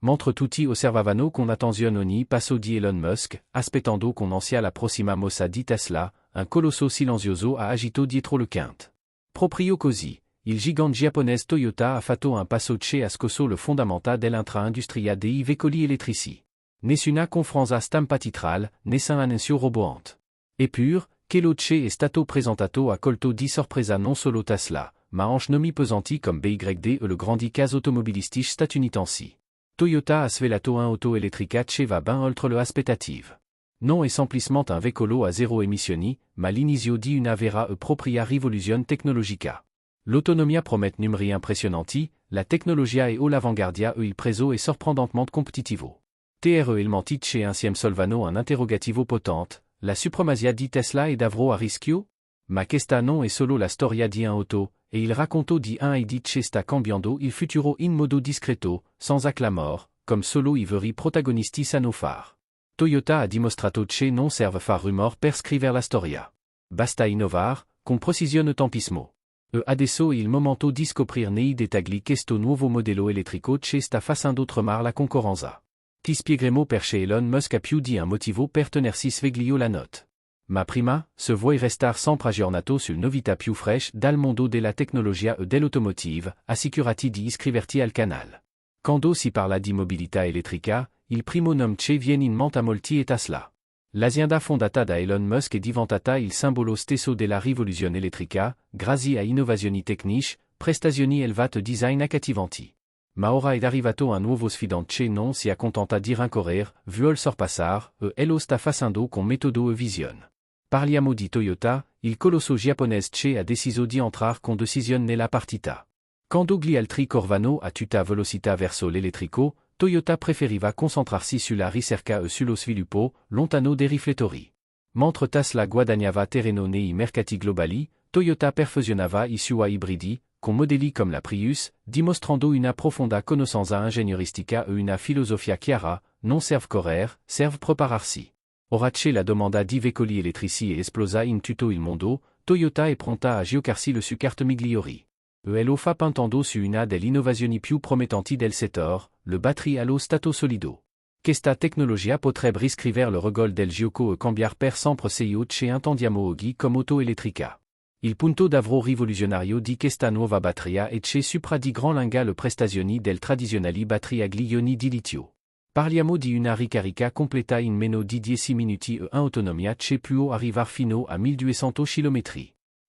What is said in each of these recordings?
Mentre tutti osservavano con attenzione ogni passo di Elon Musk, aspettando con ansia la prossima mossa di Tesla, un colosso silenzioso ha agito dietro le quinte. Proprio così, il gigante giapponese Toyota ha fatto un passo che ha scosso le fondamenta dell'industria dei veicoli elettrici. Nessuna conferenza stampa titrale, nessun annuncio roboante. Eppure, quello che è stato presentato ha colto di sorpresa non solo Tesla, ma anche nomi pesanti comme BYD e le grandi cas automobilistici statunitensi. Toyota ha svelato un'auto elettrica che va ben oltre le aspettative. Non è semplicemente un veicolo a zero emissioni, ma l'inizio di una vera e propria rivoluzione tecnologica. L'autonomia promet numeri impressionanti, la tecnologia è all'avanguardia e il prezzo è sorprendentemente competitivo. TRE il mantice insieme solvano un interrogativo potente, la supremazia di Tesla è davvero a rischio? Ma questa non è solo la storia di un'auto, e il racconto di un ID che sta cambiando il futuro in modo discreto, senza clamor, come solo i veri protagonisti sanno far. Toyota ha dimostrato che non serve far rumor per scrivere la storia. Basta innovar, con precisione e tempismo. E adesso è il momento di scoprire nei dettagli questo nuovo modello elettrico che sta facendo tremare la concorrenza. Ti spiegheremo perché Elon Musk ha più di un motivo per tenersi sveglio la notte. Ma prima, se vuoi restar sempre aggiornato sul novità più fresh dal mondo della tecnologia e dell'automotive, assicurati di iscriverti al canale. Quando si parla di mobilità elettrica, il primo nome che viene in mente a molti è Tesla. L'azienda fondata da Elon Musk è diventata il simbolo stesso della rivoluzione elettrica, grazie a innovazioni tecniche, prestazioni elevate e design accattivanti. Ma ora è arrivato un nuovo sfidante che non si accontenta di rincorrere, vuole sorpassare, e lo sta facendo con metodo e visione. Parliamo di Toyota, il colosso giapponese che ha deciso di entrare con decisione nella partita. Quando gli altri corvano a tutta velocità verso l'elettrico, Toyota preferiva concentrarsi sulla ricerca e sullo sviluppo, lontano dai riflettori. Mentre Tesla guadagnava terreno nei mercati globali, Toyota perfezionava i suoi ibridi, con modelli come la Prius, dimostrando una profonda conoscenza ingegneristica e una filosofia chiara, non serve correre, serve prepararsi. Ora che la domanda di veicoli elettrici è esplosa in tutto il mondo, Toyota è pronta a giocarsi le su carte migliori. E lo fa puntando su una delle innovazioni più promettenti del settore, le batterie allo stato solido. Questa tecnologia potrebbe riscrivere le regole del gioco e cambiare per sempre ciò che intendiamo oggi come auto elettrica. Il punto davvero rivoluzionario di questa nuova batteria è che supera di gran lunga le prestazioni del tradizionali batterie agli ioni di litio. Parliamo di una ricarica completa in meno di 10 minuti e un'autonomia che può arrivare fino a 1200 km.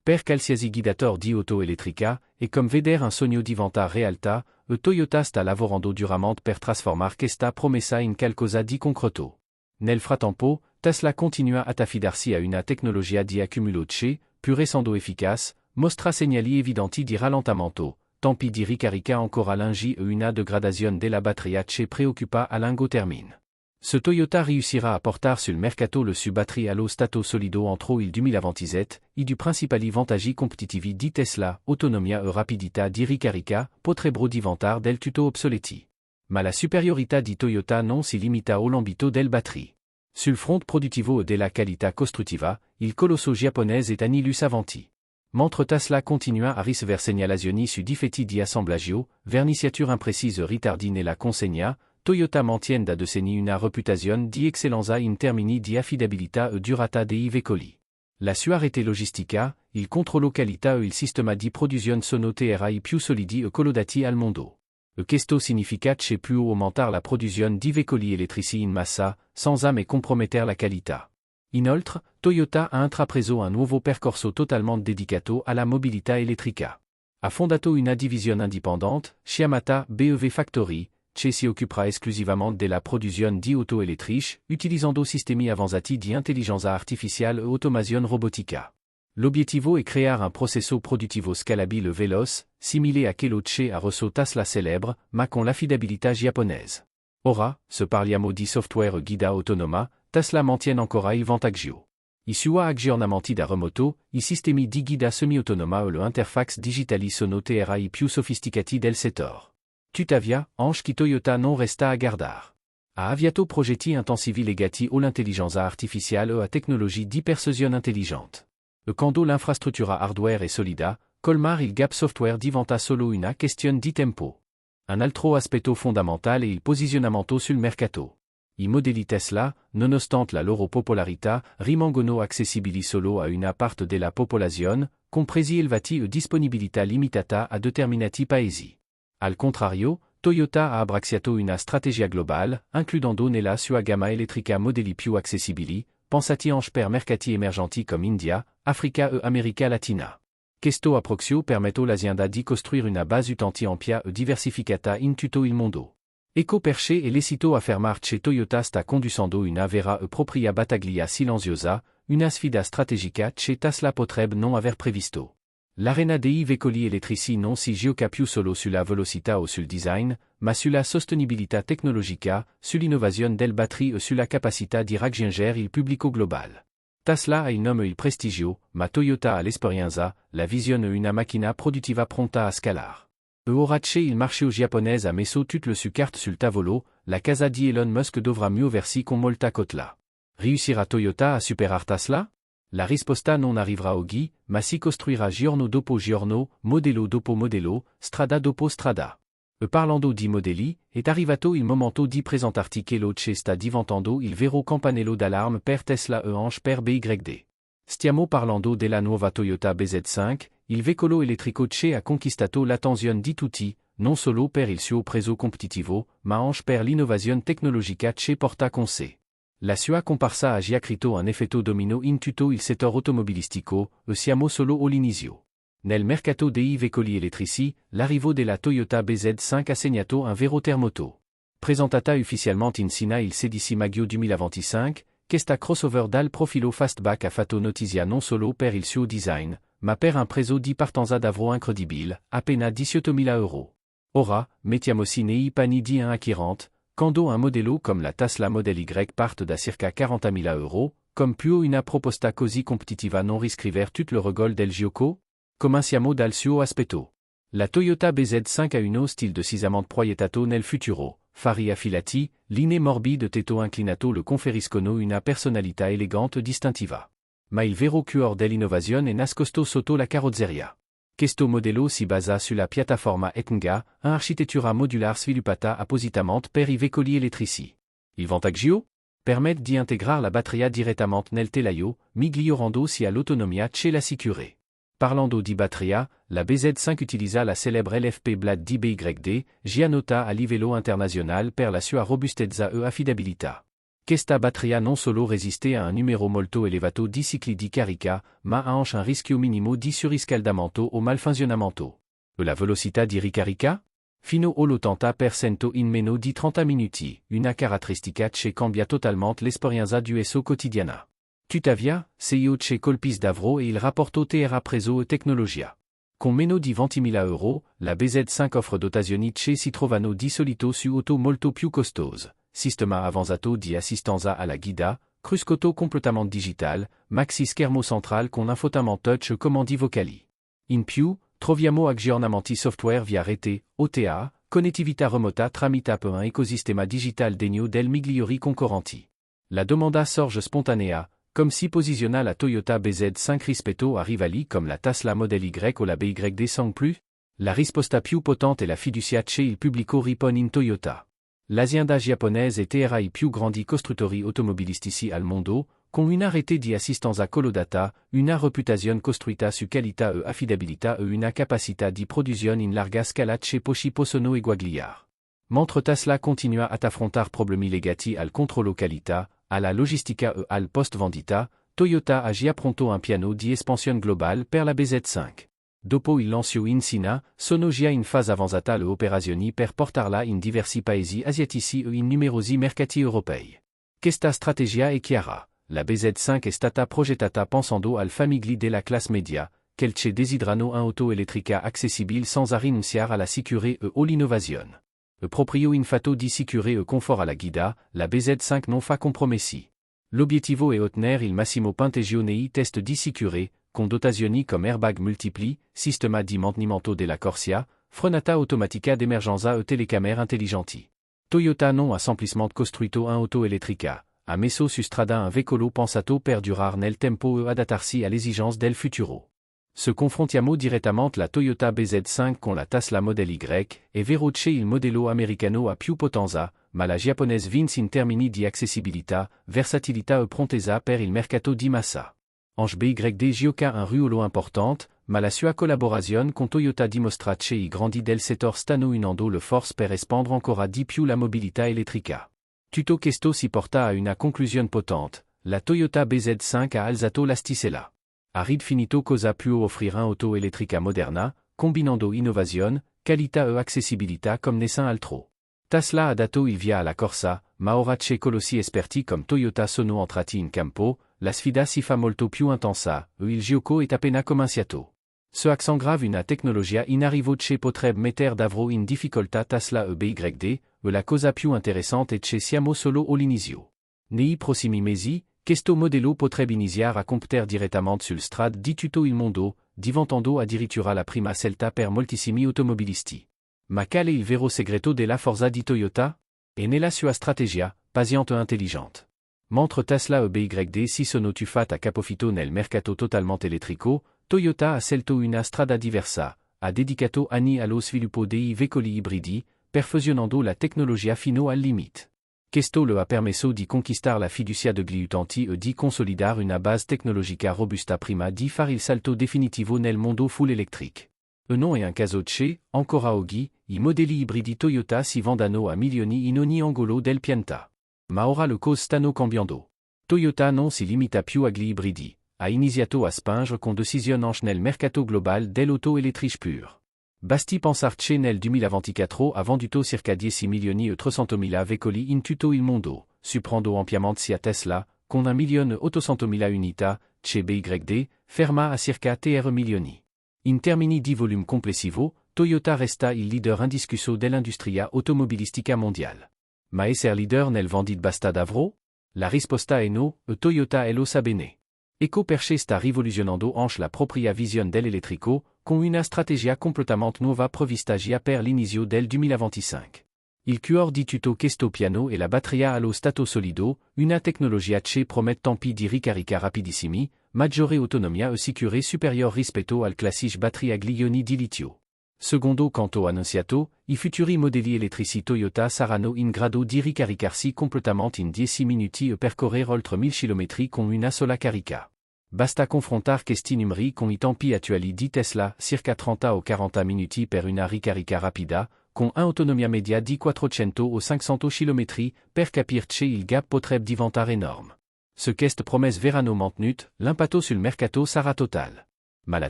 Per qualsiasi guidator di auto elettrica, è come vedere un sogno diventare realtà, e Toyota sta lavorando duramente per trasformare questa promessa in qualcosa di concreto. Nel frattempo, Tesla continua ad affidarsi a una tecnologia di accumulo che, pur essendo efficace, mostra segnali evidenti di rallentamento, tempi di ricarica ancora lungi e una degradazione della batteria che preoccupa a lungo termine. Se Toyota riuscira a portare sul mercato le sue batterie allo stato solido entro il 2027, i due principali vantaggi competitivi di Tesla, autonomia e rapidità di ricarica, potrebbero diventare del tutto obsoleti. Ma la superiorità di Toyota non si limita all'ambito del batterie. Sul front produttivo e della qualità costruttiva, il colosso giapponese è annilus avanti. Mentre Tesla continua a ricevere segnalazioni su difetti di assemblaggio, verniciature imprecise e ritardi nella consegna, Toyota mantiene da decenni una reputazione di eccellenza in termini di affidabilità e durata dei veicoli. La sua rete logistica, il controllo qualità e il sistema di produzione sono tra i più solidi e collodati al mondo. E questo significa che può aumentare la produzione di veicoli elettrici in massa, senza mai compromettere la qualità. Inoltre, Toyota ha intrapreso un nuovo percorso totalmente dedicato alla mobilità elettrica. Ha fondato una divisione indipendente, Chiamata BEV Factory, che si occuperà esclusivamente della produzione di auto elettriche, utilizzando sistemi avanzati di intelligenza artificiale e automazione robotica. L'obiettivo è creare un processo produttivo scalabile e veloce, simile a quello che ha reso Tesla célèbre, ma con l'affidabilità giapponese. Ora, se parliamo di software e guida autonoma, Tesla mantiene ancora il vantaggio. I suoi aggiornamenti da remoto, i sistemi di guida semi-autonoma e le interface digitali sono tra i più sofisticati del settore. Tuttavia, anche Toyota non resta a guardare. Ha avviato progetti intensivi legati all'intelligenza artificiale e a tecnologie di persuasione intelligente. E quando l'infrastruttura hardware è solida, colmare il gap software diventa solo una questione di tempo. Un altro aspetto fondamentale il posizionamento sul mercato. I modelli Tesla, nonostante la loro popolarità, rimangono accessibili solo a una parte della popolazione, con prezzi elevati e disponibilità limitata a determinati paesi. Al contrario, Toyota ha abbracciato una strategia globale, includendo nella sua gamma elettrica modelli più accessibili, pensati anche per mercati emergenti come India, Africa e America Latina. Questo approccio permetto l'azienda di costruire una base utenti ampia e diversificata in tutto il mondo. Ecco perché e l'esito affermarci Toyota sta conducendo una vera e propria battaglia silenziosa, una sfida strategica che Tesla potrebbe non aver previsto. L'arena dei veicoli elettrici non si gioca più solo sulla velocità o sul design, ma sulla sostenibilità tecnologica, sull'innovazione del batterie e sulla capacità di raggiungere il pubblico globale. Tesla ha il nome e il prestigio, ma Toyota ha l'esperienza, la visione e una macchina produttiva pronta a scalare. E ora che il marché giapponese ha messo tutte le sue carte sul tavolo, la casa di Elon Musk dovrà muoversi con molta cautela. Riuscirà Toyota a superare Tesla? La risposta non arriverà oggi, ma si costruirà giorno dopo giorno, modello dopo modello, strada dopo strada. E parlando di modelli, è arrivato il momento di presentarti quello che sta diventando il vero campanello d'allarme per Tesla e anche per BYD. Stiamo parlando della nuova Toyota BZ5, il veicolo elettrico che ha conquistato l'attenzione di tutti, non solo per il suo prezzo competitivo, ma anche per l'innovazione tecnologica che porta con sé. La sua comparsa ha già creato un effetto domino in tutto il settore automobilistico, e siamo solo all'inizio. Nel mercato dei veicoli elettrici, l'arrivo della Toyota BZ5 ha segnato un vero terremoto. Presentata ufficialmente in Cina il 16 maggio 2025, questa crossover dal profilo fastback ha fatto notizia non solo per il suo design, ma per un prezzo di partenza davvero incredibile, appena 18.000 euro. Ora, mettiamoci nei panni di un acquirente, quando un modello come la Tesla Model Y parte da circa 40.000 euro, come può una proposta così competitiva non riscrivere tutto le regole del gioco? Cominciamo dal suo aspetto. La Toyota BZ5 ha uno stile decisamente proiettato nel futuro, fari affilati, linee morbide e tetto inclinato le conferiscono una personalità elegante e distintiva. Ma il vero cuore dell'innovazione è nascosto sotto la carrozzeria. Questo modello si basa sulla piattaforma Etnga, un'architettura modulare sviluppata appositamente per i veicoli elettrici. Il vantaggio? Permette di integrare la batteria direttamente nel telaio, migliorando sia l'autonomia che la sicurezza. Parlando di batteria, la BZ5 utilisa la célèbre LFP Blade di BYD, già nota a livello internazionale per la sua robustezza e affidabilità. Questa batteria non solo resiste a un numero molto elevato di cicli di carica, ma ha anche un rischio minimo di surriscaldamento o malfunzionamento. E la velocità di ricarica? Fino all'80% in meno di 30 minuti, una caratteristica che cambia totalmente l'esperienza d'uso quotidiana. Tuttavia, CEO che colpis davvero e il rapporto tra prezzo e tecnologia. Con meno di 20.000 euro, la BZ5 offre dotazioni che si trovano di solito su auto molto più costose. Sistema avanzato di assistenza alla guida, cruscotto completamente digital, maxi schermo central con infotainment touch e comandi vocali. In più, troviamo aggiornamenti software via rete, OTA, connettività remota tramite un ecosistema digital degno del migliori concorrenti. La domanda sorge spontanea, come si posiziona la Toyota BZ5 rispetto a rivali come la Tesla Model Y o la BYD 5+? La risposta più potente è la fiducia che il pubblico ripone in Toyota. L'azienda giapponese è tra i più grandi costruttori automobilistici al mondo, con una rete di assistenza collodata, una reputazione costruita su qualità e affidabilità e una capacità di produzione in larga scala che pochi possono eguagliare. Mentre Tesla continua ad affrontare problemi legati al controllo qualità, alla logistica e al post-vendita, Toyota ha già pronto un piano di espansione globale per la BZ5. Dopo il lancio in Cina, sono già in fase avanzata le operazioni per portarla in diversi paesi asiatici e in numerosi mercati europei. Questa strategia è chiara. La BZ5 è stata progettata pensando al famiglie della classe media, che desiderano un'auto elettrica accessibile senza rinunciare alla sicurezza e all'innovazione. E proprio in fatto di sicurezza e confort alla guida, la BZ5 non fa compromessi. L'obiettivo è ottenere il massimo punteggio nei test di sicurezza, con dotazioni come airbag multipli, sistema di mantenimento della corsia, frenata automatica d'emergenza e telecamere intelligenti. Toyota non ha semplicemente costruito un'auto elettrica, ha messo su strada un veicolo pensato per durare nel tempo e adattarsi alle esigenze del futuro. Se confrontiamo direttamente la Toyota BZ5 con la Tesla Model Y, e veroce il modello americano a più potenza, ma la giapponese vince in termini di accessibilità, versatilità e prontezza per il mercato di massa. Anche BYD gioca un ruolo importante, ma la sua collaborazione con Toyota dimostra che i grandi del settore stanno unendo le forze per espandere ancora di più la mobilità elettrica. Tutto questo si porta a una conclusione potente, la Toyota BZ5 ha alzato l'asticella. Ha ridefinito cosa può offrire un'auto elettrica moderna, combinando innovazione, qualità e accessibilità come nessun altro. Tesla ha dato il via alla corsa, ma ora c'è colossi esperti come Toyota sono entrati in campo, la sfida si fa molto più intensa, e il gioco è appena cominciato. Ce accent grave una tecnologia in arrivo che potrebbe mettere davvero in difficoltà Tesla e BYD, e la cosa più interessante è che siamo solo all'inizio. Nei prossimi mesi, questo modello potrebbe iniziare a competere direttamente sul strade di tutto il mondo, diventando addirittura la prima scelta per moltissimi automobilisti. Ma qual è il vero segreto della forza di Toyota? È nella sua strategia, paziente e intelligente. Mentre Tesla e BYD si sono tuffati a capofitto nel mercato totalmente elettrico, Toyota ha scelto una strada diversa, ha dedicato anni allo sviluppo dei veicoli ibridi, perfezionando la tecnologia fino al limite. Questo le ha permesso di conquistare la fiducia degli utenti e di consolidare una base tecnologica robusta prima di fare il salto definitivo nel mondo full electric. E non è un caso che, ancora oggi, i modelli ibridi Toyota si vendano a milioni in ogni angolo del pianeta. Ma ora le cose stanno cambiando. Toyota non si limita più agli ibridi, ha iniziato a spingere con decisione anche nel mercato global dell'auto elettriche pure. Basti pensare che nel 2024 ha venduto circa 10 milioni e 300.000 veicoli in tutto il mondo, superando ampiamente sia Tesla, con 1.800.000 unità, che BYD, ferma a circa 3 milioni. In termini di volume complessivo, Toyota resta il leader indiscusso dell'industria automobilistica mondiale. Ma essere leader nel vendit basta davvero? La risposta è no, e Toyota lo sa bene. Ecco perché sta rivoluzionando anche la propria visione dell'elettrico, con una strategia completamente nuova prevista già per l'inizio del 2025. Il cuore di tutto questo piano è la batteria allo stato solido, una tecnologia che promette tempi di ricarica rapidissimi, maggiore autonomia e sicurezza superiore rispetto al classico batteria agli ioni di litio. Secondo quanto annunciato, i futuri modelli elettrici Toyota saranno in grado di ricaricarsi completamente in 10 minuti e percorrere oltre 1000 km con una sola carica. Basta confrontare questi numeri con i tempi attuali di Tesla, circa 30 o 40 minuti per una ricarica rapida, con un'autonomia media di 400 o 500 km, per capire che il gap potrebbe diventare enorme. Se queste promesse verranno mantenute, l'impatto sul mercato sarà total. Ma la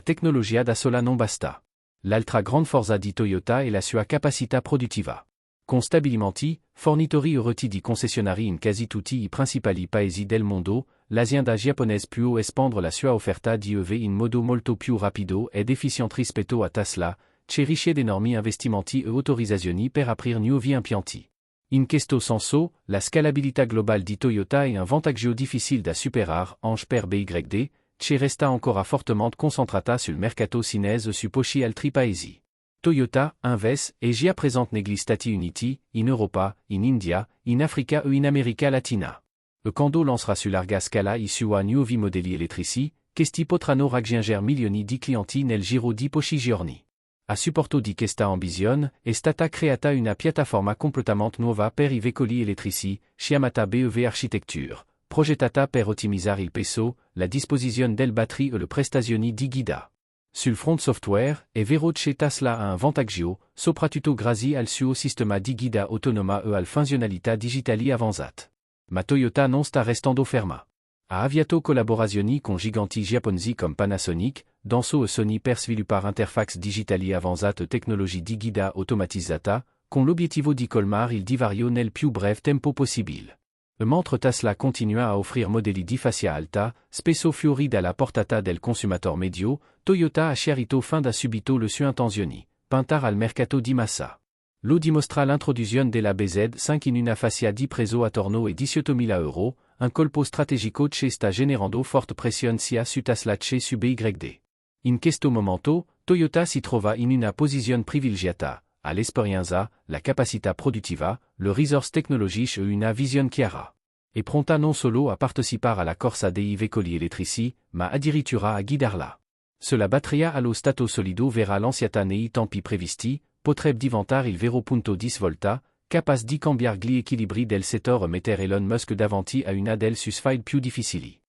tecnologia da sola non basta. L'altra grande forza di Toyota è la sua capacità produttiva. Con stabilimenti, fornitori e reti di concessionari in quasi tutti i principali paesi del mondo, l'azienda giapponese può espandere la sua offerta di EV in modo molto più rapido ed efficiente rispetto a Tesla, che richiede enormi investimenti e autorizzazioni per aprire nuovi impianti. In questo senso, la scalabilità globale di Toyota è un vantaggio difficile da superare anche per BYD, che resta ancora fortemente concentrata sul mercato cinese e su pochi altri paesi. Toyota, invece, è già presente negli Stati Uniti, in Europa, in India, in Africa e in America Latina. E quando lancerà su larga scala i suoi nuovi modelli elettrici, questi potranno raggiungere milioni di clienti nel giro di pochi giorni. A supporto di questa ambizione, è stata creata una piattaforma completamente nuova per i veicoli elettrici, chiamata BEV Architecture, progettata per ottimizzare il peso, la disposizione del batterie e le prestazioni di guida. Sul front software, è vero che Tesla ha un vantaggio, soprattutto grazie al suo sistema di guida autonoma e alle funzionalità digitali avanzate. Ma Toyota non sta restando ferma. Ha avviato collaborazioni con giganti giapponesi come Panasonic, Denso e Sony per sviluppare interfacce digitali avanzate e tecnologie di guida automatizzata, con l'obiettivo di colmare il divario nel più breve tempo possibile. E mentre Tesla continua a offrire modelli di fascia alta, spesso fuori dalla portata del consumatore medio, Toyota ha chiarito fin da subito le sue intenzioni, puntare al mercato di massa. Lo dimostra l'introduzione della BZ5 in una fascia di prezzo attorno ai 18.000 euro, un colpo strategico che sta generando forte pressione sia su Tesla che su BYD. In questo momento, Toyota si trova in una posizione privilegiata, ha l'esperienza, la capacità produttiva, le risorse tecnologiche e una visione chiara. È pronta non solo a partecipare alla corsa dei veicoli elettrici, ma addirittura a guidarla. Sulla batteria allo stato solido vera lanciata nei tempi previsti, potrebbe diventare il vero punto di svolta, capace di cambiare gli equilibri del settore mettere Elon Musk davanti a una delle sue sfide più difficili.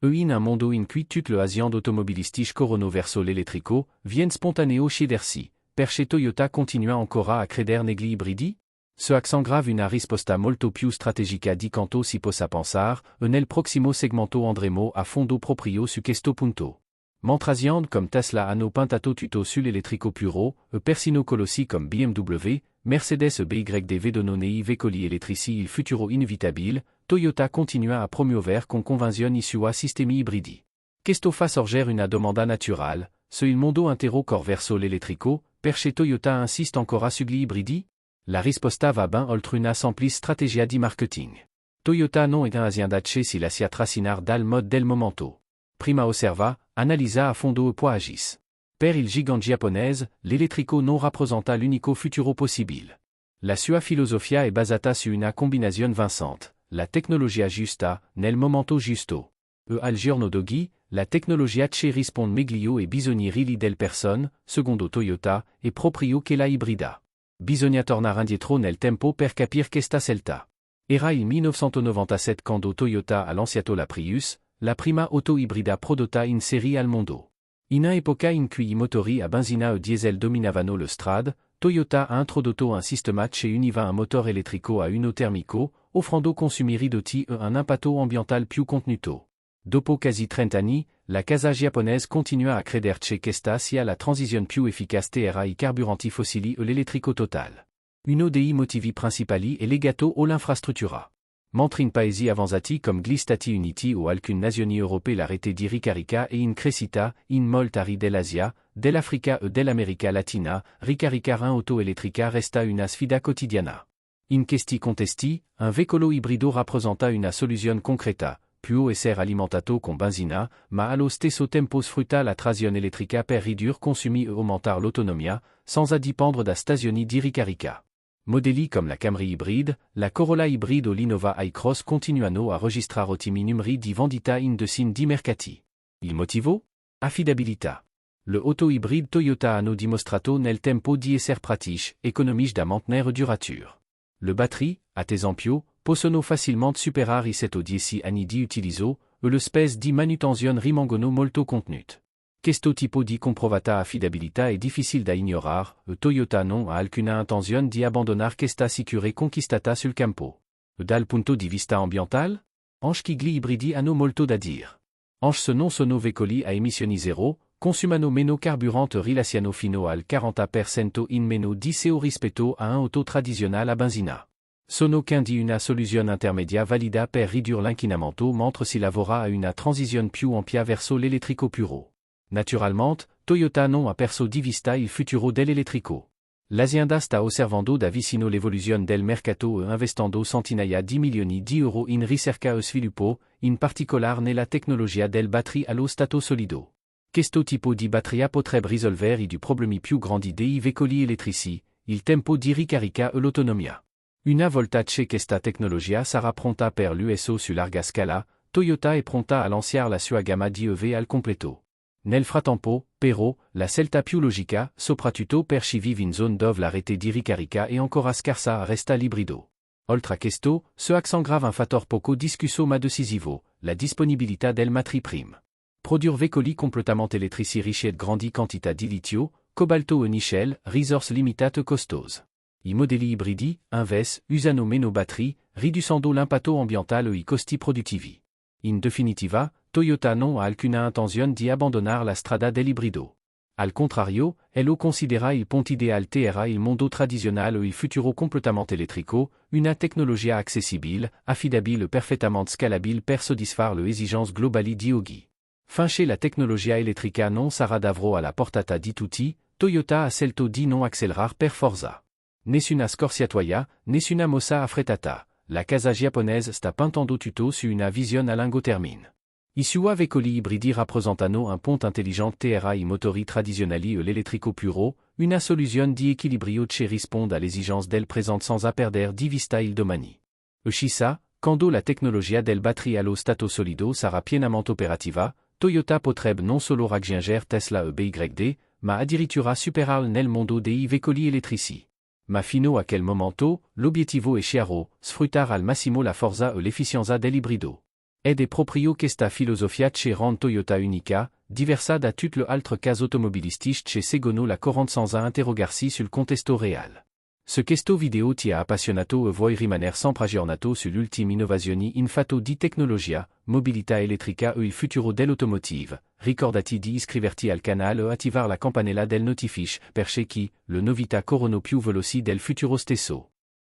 In un mondo in cui tutte le aziende automobilistiche corrono verso l'elettrico, viene spontaneo chiedersi, perché Toyota continua ancora a credere negli ibridi? Ce aggrave una risposta molto più strategica di quanto si possa pensare, e nel prossimo segmento andremo a fondo proprio su questo punto. Mentre aziende comme Tesla hanno puntato tutto sull'elettrico puro, e persino colossi comme BMW, Mercedes e BYD vedono nei veicoli elettrici il futuro inevitabile, Toyota continua a promuovere con convinzione i suoi sistemi ibridi. Questo fa sorgere una domanda naturale, se il mondo intero corre verso l'elettrico, perché Toyota insiste ancora sugli ibridi? La risposta va ben oltre una semplice strategia di marketing. Toyota non è un'azienda che si lascia trascinare dal mode del momento. Prima osserva, analisa a fondo e poi agis. Per il gigante giapponese, l'elettrico non rappresenta l'unico futuro possibile. La sua filosofia è basata su una combinazione vincente, la tecnologia giusta, nel momento giusto. E al giorno d'oggi, la tecnologia che risponde meglio ai bisogni reali del person, secondo Toyota, è proprio quella ibrida. Bisogna tornare indietro nel tempo per capire questa scelta. Era il 1997 quando Toyota ha lanciato la Prius, la prima auto ibrida prodotta in serie al mondo. In un'epoca in cui i motori a benzina e diesel dominavano le strade, Toyota ha introdotto un sistema che univa un motore elettrico a uno termico, offrendo consumi ridotti e un impatto ambiental più contenuto. Dopo quasi 30 anni, la casa giapponese continua a credere che questa sia la transizione più efficace tra i carburanti fossili e l'elettrico total. Uno dei motivi principali è legato all'infrastruttura. Mentre in paesi avanzati come gli Stati Uniti o alcune nazioni europee la rete di ricarica è in crescita, in molti aree dell'Asia, dell'Africa e dell'America Latina, ricaricare un'auto elettrica resta una sfida quotidiana. In questi contesti, un veicolo ibrido rappresenta una soluzione concreta, può essere alimentato con benzina, ma allo stesso tempo sfrutta la trazione elettrica per ridurre consumi e aumentare l'autonomia, senza dipendere da stazioni di ricarica. Modelli come la Camry ibride, la Corolla ibride o l'Innova iCross continuano a registrare ottimi numeri di vendita in decine di mercati. Il motivo? Affidabilità. Le auto ibride Toyota hanno dimostrato nel tempo di essere pratici, economici da mantenere e durature. Le batterie, ad esempio, possono facilmente superare i 7 o 10 anni di utilizzo, e le spese di manutenzione rimangono molto contenute. Questo tipo di comprovata affidabilità è difficile da ignorare, e Toyota non ha alcuna intenzione di abbandonare questa sicurezza conquistata sul campo. E dal punto di vista ambientale? Anche gli ibridi hanno molto da dire. Anche se non sono veicoli a emissioni zero, consumano meno carburante e rilasciano fino al 40% in meno di CO rispetto a un'auto tradizionale a benzina. Sono quindi una soluzione intermedia valida per ridurre l'inquinamento mentre si lavora a una transizione più ampia verso l'elettrico puro. Naturalmente, Toyota non ha perso di vista il futuro dell'elettrico. L'azienda sta osservando da vicino l'evoluzione del mercato e investendo centinaia di milioni di euro in ricerca e sviluppo, in particolare nella tecnologia del batterie allo stato solido. Questo tipo di batteria potrebbe risolvere i problemi più grandi dei veicoli elettrici, il tempo di ricarica e l'autonomia. Una volta che questa tecnologia sarà pronta per l'uso su larga scala, Toyota è pronta a lanciare la sua gamma di EV al completo. Nel frattempo, però, la scelta più logica, soprattutto per chi vive in zone dove la rete di ricarica è ancora scarsa, resta l'ibrido. Oltre a questo, se aggrava un fattore poco discusso ma decisivo, la disponibilità del materie prime. Produire veicoli completamente elettrici richiede grandi quantità di litio, cobalto e nickel, risorse limitate e costose. I modelli ibridi, invece, usano meno batterie, riducendo l'impatto ambientale e i costi produttivi. In definitiva, Toyota non ha alcuna intenzione di abbandonare la strada dell'ibrido. Al contrario, ella considera il ponte ideale tra il mondo tradizionale e il futuro completamente elettrico, una tecnologia accessibile, affidabile e perfettamente scalabile per soddisfare le esigenze globali di oggi. Finché la tecnologia elettrica non sarà davvero alla portata di tutti, Toyota ha scelto di non accelerare per forza. Nessuna scorciatoia, nessuna mossa affrettata. La casa giapponese sta puntando tutto su una visione a lungo termine. I suoi veicoli ibridi rappresentano un ponte intelligente tra i motori tradizionali e l'elettrico puro, una soluzione di equilibrio che risponde alle esigenze del presente senza perdere di vista il domani. E chissà, quando la tecnologia del batterie allo stato solido sarà pienamente operativa, Toyota potrebbe non solo raggiungere Tesla e BYD, ma addirittura superare nel mondo dei veicoli elettrici. Ma fino a quel momento, l'obiettivo è chiaro, sfruttare al massimo la forza e l'efficienza dell'ibrido. È de proprio questa filosofia che rend Toyota unica, diversa da tutte le altre case automobilistiche che seguono la corrente senza interrogarsi sul contesto real. Se questo video ti ha appassionato e vuoi rimanere sempre aggiornato sull'ultime innovazioni in fatto di tecnologia, mobilità elettrica e il futuro dell'automotive, ricordati di iscriverti al canale e attivare la campanella del notifiche, perché le novità corrono più veloci del futuro stesso.